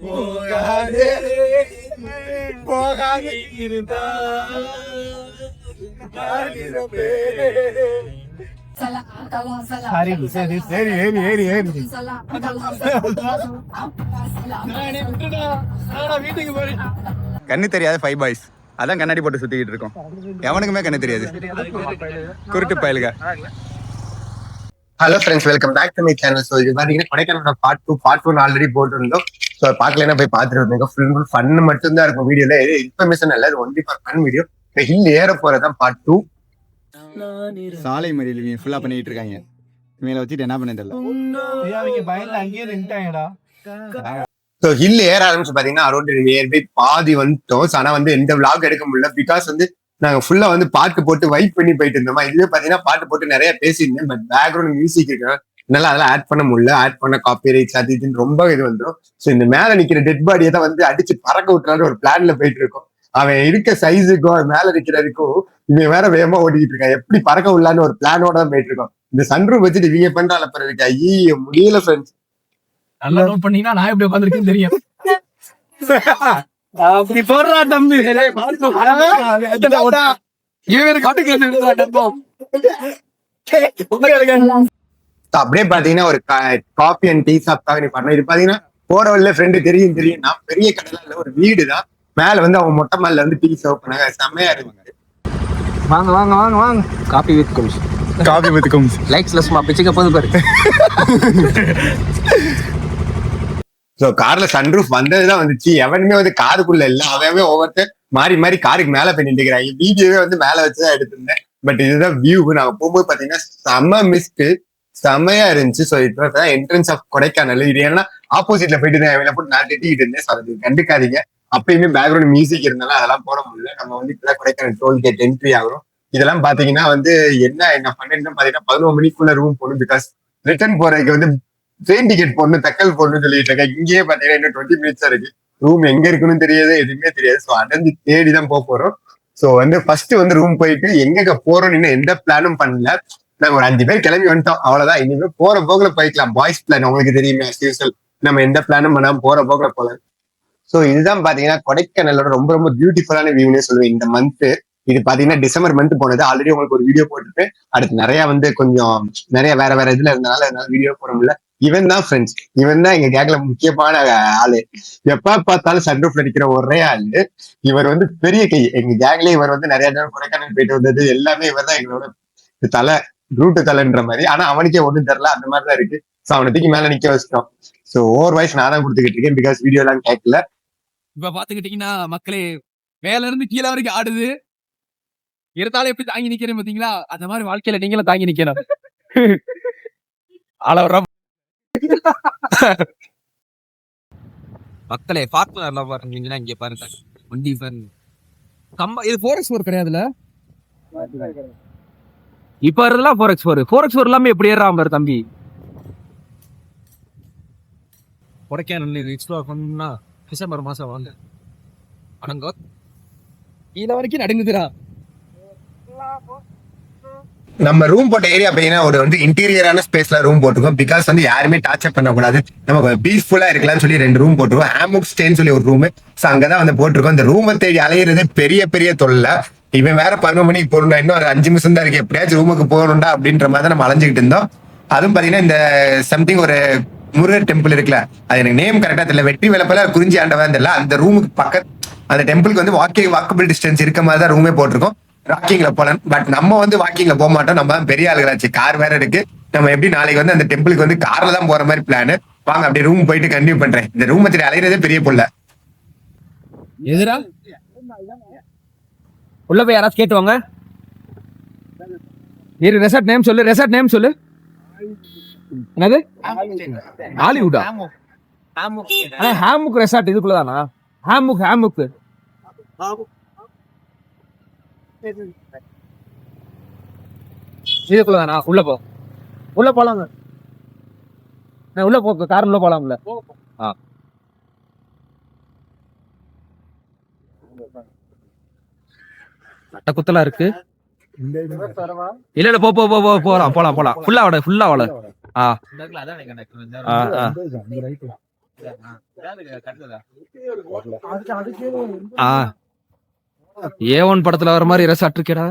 போகாதே போகாதே கண்ணு தெரியாத 5 பாய்ஸ் அதான் கண்ணாடி போட்டு சுத்திக்கிட்டு இருக்கோம். எவனுக்குமே கண்ணு தெரியாது, குருட்டு பயலுக. Hello friends, welcome back to my channel. So இது பார்த்தீங்கன்னா கொடைக்கானல் பார்ட் 1 ஆல்ரெடி போட்டுருந்தோம். ஸோ பார்க்கலன்னா போய் பார்த்துட்டு வந்தீங்க. ஃபுல் ஃபன் மட்டும்தான் இருக்கும் வீடியோல. இன்ஃபர்மேஷன் இல்லை, இது ஒன்லி ஃபார் ஃபன் வீடியோ. இந்த ஹில் ஏற போறதான் பார்ட் 2. சாலை மறியல் ஃபுல்லா பண்ணிட்டு இருக்காங்க. மேல வச்சுட்டு என்ன பண்ண தெரியல. ஸோ ஹில் ஏற ஆரம்பிச்சு பாத்தீங்கன்னா அரௌண்ட் நியர்பை பாதி வந்துட்டோம். ஆனா வந்து எந்த விளாக் எடுக்க முடியல. பிகாஸ் வந்து நாங்க ஃபுல்லா வந்து பாட்டு போட்டு வைப் பண்ணி போயிட்டு இருந்தோமா. இதுவே பாத்தீங்கன்னா பாட்டு போட்டு நிறைய பேசியிருந்தேன். பட் பேக்ரவுண்ட் மியூசிக் இருக்கு, என்னால அதெல்லாம் ஆட் பண்ண முடியல. ஆட் பண்ண காப்பி ரைட்ஸ் அது இதுன்னு ரொம்ப இது வந்துடும். ஸோ இந்த மேல நிக்கிற டெட் பாடியை தான் வந்து அடிச்சு பறக்க விட்டுறான்னு ஒரு பிளான்ல போயிட்டு இருக்கோம். அவன் இருக்க சைஸுக்கும் மேல நிக்கிறதுக்கும் இவன் வேற வேகமா ஓடிக்கிட்டு இருக்கான். எப்படி பறக்க விடலான்னு ஒரு பிளானோட தான் போயிட்டு இருக்கோம். இந்த சன்ரூம் வச்சுட்டு இவங்க பண்றால பிறகு ஐயோ முடியல ஃப்ரெண்ட்ஸ். நல்லா நோட் பண்ணீங்கன்னா நான் எப்படி உட்காந்துருக்கேன்னு தெரியும். அப்படி போடுறா தம்பி. அப்படியே பாத்தீங்கன்னா ஒரு காஃபி அண்ட் டீ சாப்பிட்டா நீ பண்ண. இது பாத்தீங்கன்னா போற வழியில ஃப்ரெண்டு தெரியும் நான் பெரிய கடையில இல்ல, ஒரு வீடு தான். மேல வந்து அவங்க மொட்டை மாடில வந்து டீ சர்வ் பண்ணாங்க, செம்மையா இருக்கு. வாங்க வாங்க வாங்க வாங்க. காபி வித் கும்ஸ். காபி வித் கும்ஸ். லைக்ஸ்ல சும்மா பிச்சுக்க போது பாரு. ஸோ கார்ல சன்ரூஃப் வந்ததுதான் வந்துச்சு. எவனுமே வந்து காருக்குள்ள இல்ல, அவவே ஒவ்வொருத்தர் மாறி மாறி காருக்கு மேல போய் நின்றுக்கிறாங்க. வீடியோவே வந்து மேல வச்சுதான் எடுத்திருந்தேன். பட் இதுதான் வியூ. நாங்க போகும்போது பாத்தீங்கன்னா செம்ம மிஸ்ட், செம்மையா இருந்துச்சு. ஸோ இதுதான் என்ட்ரன்ஸ் ஆஃப் கொடைக்கானல். இது ஏன்னா ஆப்போசிட்ல போயிட்டு தான் போட்டு நான் திட்டிக்கிட்டு இருந்தேன். ஸோ அது கண்டுக்காதீங்க. அப்பயுமே பேக்ரவுண்ட் மியூசிக் இருந்தாலும் அதெல்லாம் போட முடியல. நம்ம வந்து இப்பதான் கொடைக்கானல் டோல்கேட் என்ட்ரி ஆகிறோம். இதெல்லாம் பாத்தீங்கன்னா வந்து என்ன பண்ணேன்னு பாத்தீங்கன்னா 11 மணிக்குள்ள ரூம் போகணும். பிகாஸ் ரிட்டர்ன் போறதுக்கு வந்து ட்ரெயின் டிக்கெட் போடணும், தக்கல் போடணும்னு சொல்லிட்டு இருக்கேன். இங்கேயே பாத்தீங்கன்னா இன்னும் 20 மினிட்ஸ் இருக்கு. ரூம் எங்க இருக்குன்னு தெரியாது, எதுவுமே தெரியாது. ஸோ அடைஞ்சு தேடிதான் போறோம். ஸோ வந்து ஃபர்ஸ்ட் வந்து ரூம் போயிட்டு எங்க போறோம்னு இன்னும் எந்த பிளானும் பண்ணல. நாங்க ஒரு 5 பேர் கிளம்பி வந்துட்டோம், அவ்வளவுதான். இனிமே போற போக்குல போய்க்கலாம். பாய்ஸ் பிளான் உங்களுக்கு தெரியுமே, நம்ம எந்த பிளானும் பண்ணாம போற போக்குல போல. ஸோ இதுதான் பாத்தீங்கன்னா கொடைக்கானலோட ரொம்ப ரொம்ப பியூட்டிஃபுல்லான வியூனே சொல்லுவேன் இந்த மந்த். இது பாத்தீங்கன்னா டிசம்பர் மந்த் போனது. ஆல்ரெடி உங்களுக்கு ஒரு வீடியோ போட்டுட்டு அடுத்து நிறைய வந்து கொஞ்சம் நிறைய வேற வேற இதுல இருந்தனால என்னால வீடியோ போட முடியல. இவன் தான் ஃப்ரெண்ட்ஸ், இவன் தான் எங்க கேங்ல முக்கியமான ஆளு. எப்ப பார்த்தாலும் சன்ரூஃப்ல நிக்கிற ஒரே ஆளு இவர். வந்து பெரிய கை எங்க கேங்ல. இவர் வந்து நிறைய நேரம் கொடைக்கானல் போயிட்டு வந்தது எல்லாமே இவர் தான் எங்களோட தலை, ரூட்டு தலைன்ற மாதிரி. ஆனா அவனுக்கே ஒண்ணும் தெரியல, அந்த மாதிரிதான் இருக்கு. ஸோ அவனை தூக்கி மேல நிக்க வச்சிட்டோம். ஸோ ஓவர் வாய்ஸ் நான் தான் கொடுத்துக்கிட்டு இருக்கேன், பிகாஸ் வீடியோ எல்லாம் கேட்கல. இப்ப பாத்துக்கிட்டீங்கன்னா மக்களே, மேல இருந்து கீழே வரைக்கும் ஆடுது. இருந்தாலும் எப்படி தாங்கி நிக்கிறேன் பாத்தீங்களா? அந்த மாதிரி வாழ்க்கையில நீங்களும் தாங்கி நிக்கணும். மக்களே பார்ட்னர் பாருங்கன்னா இங்க பாருங்க வண்டி பாருங்க. இது 4x4 கிடையாதுல. இப்ப இருந்தெல்லாம் 4x4 எல்லாமே எப்படி ஏறாம பாரு தம்பி. கொடைக்கானல் எக்ஸ்ப்ளோர் பண்ணா டிசம்பர் மாசம் வாங்க. அடங்கோ கீழ வரைக்கும் நடுங்குதுடா. நம்ம ரூம் போட்ட ஏரியா பார்த்தீங்கன்னா ஒரு வந்து இன்டீரியரான ஸ்பேஸ்ல ரூம் போட்டிருக்கோம். பிகாஸ் வந்து யாருமே டார்ச்சர் பண்ணக்கூடாது, நமக்கு பீஸ்ஃபுல்லா இருக்கலாம்னு சொல்லி 2 ரூம் போட்டிருக்கோம். ஹேமுக் ஸ்டேன்னு சொல்லி ஒரு ரூம். ஸோ அங்கதான் வந்து போட்டிருக்கோம். இந்த ரூமை தேடி அலையிறது பெரிய பெரிய தொல்லை. இவன் வேற 11 மணிக்கு போகணும்டா, இன்னும் ஒரு 5 நிமிஷம் தான் இருக்கு, எப்படியாச்சும் ரூமுக்கு போகணும்டா அப்படின்ற மாதிரி நம்ம அலைஞ்சிக்கிட்டு இருந்தோம். அதுவும் பாத்தீங்கன்னா இந்த சம்திங் ஒரு முருகர் டெம்பிள் இருக்குல்ல, அது எனக்கு நேம் கரெக்டா தெரியல, வெற்றி வேலைப்பல குறிஞ்சி ஆண்டவன் தெரியல. அந்த ரூமுக்கு பக்கத்து அந்த டெம்பிளுக்கு வந்து வாக்கபிள் டிஸ்டன்ஸ் இருக்க மாதிரி தான் ரூமே போட்டிருக்கோம். வாக்கிங்ல போலாம். பட் நம்ம வந்து வாக்கிங்ல போக மாட்டோம், நம்ம பெரிய ஆளுகளாச்சு, கார் வேற இருக்கு. நம்ம எப்படி நாளைக்கு வந்து அந்த டெம்பிளுக்கு வந்து கார்ல தான் போற மாதிரி பிளான். வாங்க அப்படியே ரூம் போயிட்டு கண்டினியூ பண்றேன். இந்த ரூம் பத்தி அலையிறதே பெரிய பொல்ல. எதிரா உள்ள போய் யாராச்சும் கேட்டுவாங்க. ரெசார்ட் நேம் சொல்லு, ரெசார்ட் நேம் சொல்லு. என்னது? ஹாலிவுட்டா? ஹேமுக் ரெசார்ட் இதுக்குள்ளதானா? ஹேமுக் இதுக்குள்ளதானா? உள்ள போலாங்க. உள்ள போ, கார் உள்ள போலாம்ல. குத்தலா இருக்கு. இல்ல போ போலாம் ஃபுல்லா வாட. A1 படத்துல வர மாதிரி ரெசார்ட் இருக்கேடா.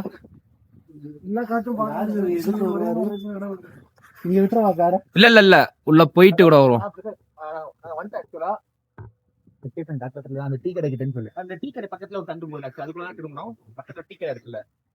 இல்ல இல்ல இல்ல உள்ள போயிட்டு கூட வரும். அந்த டீ கடை கிட்டன்னு சொல்லு. அந்த டீ கடை பக்கத்துல ஒரு தண்டு போல அதுக்குள்ள திரும்பணும். பக்கத்துல டீ கடை இருக்குல்ல